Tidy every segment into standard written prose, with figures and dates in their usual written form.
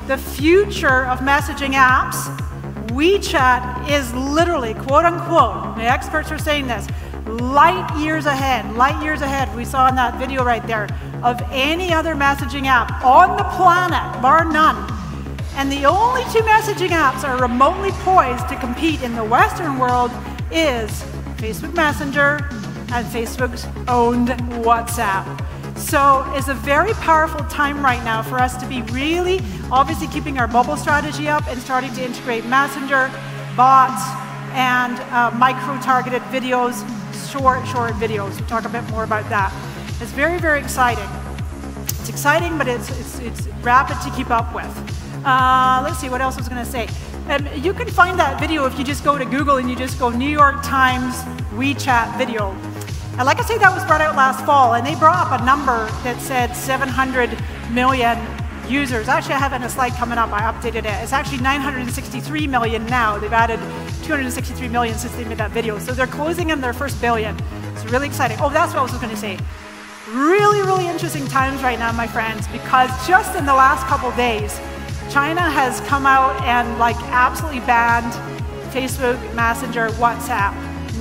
the future of messaging apps, WeChat is literally, quote unquote, the experts are saying this, light years ahead, we saw in that video right there, of any other messaging app on the planet, bar none. And the only two messaging apps that are remotely poised to compete in the Western world is Facebook Messenger and Facebook's owned WhatsApp. So it's a very powerful time right now for us to be really, obviously keeping our mobile strategy up and starting to integrate Messenger, bots, and micro-targeted videos, short videos. We'll talk a bit more about that. It's very, very exciting. It's exciting, but it's rapid to keep up with. Let's see, what else I was going to say. You can find that video if you just go to Google and you just go New York Times WeChat video. And like I say, that was brought out last fall, and they brought up a number that said 700 million users. Actually, I have it in a slide coming up. I updated it. It's actually 963 million now. They've added 263 million since they made that video. So they're closing in their first billion. It's really exciting. Oh, that's what I was going to say. Really, really interesting times right now, my friends, because just in the last couple days, China has come out and like absolutely banned Facebook, Messenger, WhatsApp.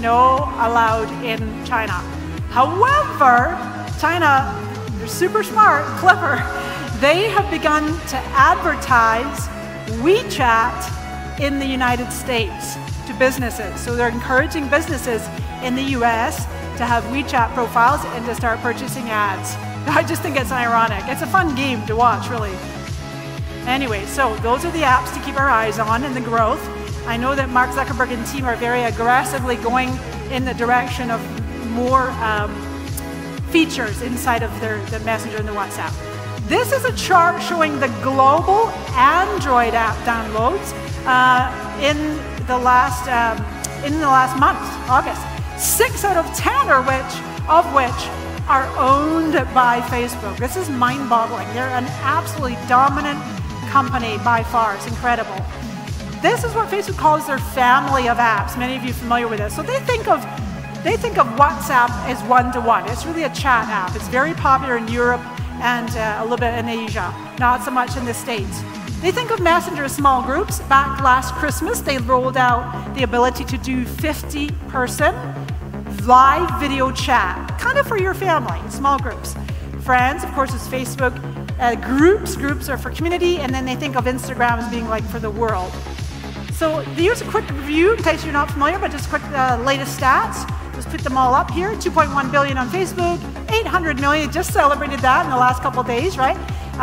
No allowed in China. However, China, they're super smart, clever. They have begun to advertise WeChat in the United States to businesses. So they're encouraging businesses in the US to have WeChat profiles and to start purchasing ads. I just think it's ironic. It's a fun game to watch, really. Anyway, so those are the apps to keep our eyes on and the growth. I know that Mark Zuckerberg and team are very aggressively going in the direction of more features inside of the Messenger and the WhatsApp. This is a chart showing the global Android app downloads in the last month, August. 6 out of 10 of which are owned by Facebook. This is mind-boggling. They're an absolutely dominant company by far. It's incredible. This is what Facebook calls their family of apps. Many of you are familiar with this. So they think of WhatsApp as one-to-one. It's really a chat app. It's very popular in Europe and a little bit in Asia, not so much in the States. They think of Messenger as small groups. Back last Christmas, they rolled out the ability to do 50-person live video chat, kind of for your family, small groups. Friends, of course, is Facebook. Groups are for community, and then they think of Instagram as being like for the world. So here's a quick review in case you're not familiar, but just quick latest stats. Just put them all up here. 2.1 billion on Facebook, 800 million, just celebrated that in the last couple of days, right?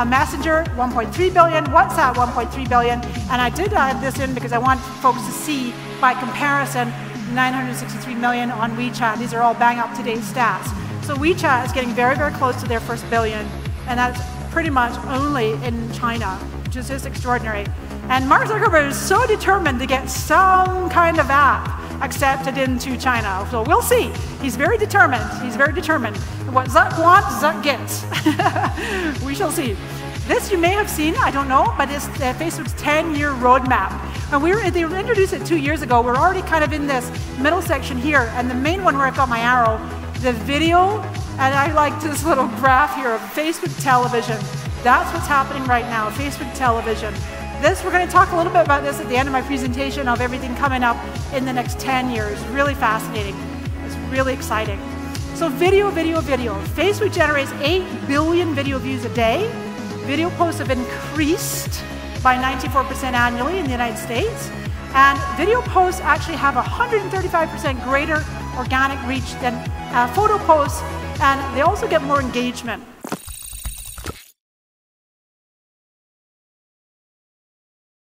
Messenger, 1.3 billion, WhatsApp, 1.3 billion, and I did add this in because I want folks to see, by comparison, 963 million on WeChat. These are all bang up-to-date stats. So WeChat is getting very, very close to their first billion, and that's pretty much only in China, which is just extraordinary. And Mark Zuckerberg is so determined to get some kind of app accepted into China. So we'll see. He's very determined. He's very determined. What Zuck wants, Zuck gets. We shall see. This you may have seen, I don't know, but it's Facebook's 10-year roadmap. And they introduced it 2 years ago. We're already kind of in this middle section here, and the main one where I've got my arrow, the video, and I like this little graph here of Facebook television. That's what's happening right now, Facebook television. We're going to talk a little bit about this at the end of my presentation of everything coming up in the next 10 years. Really fascinating. It's really exciting. So video. Facebook generates 8 billion video views a day. Video posts have increased by 94% annually in the United States. And video posts actually have 135% greater organic reach than photo posts, and they also get more engagement.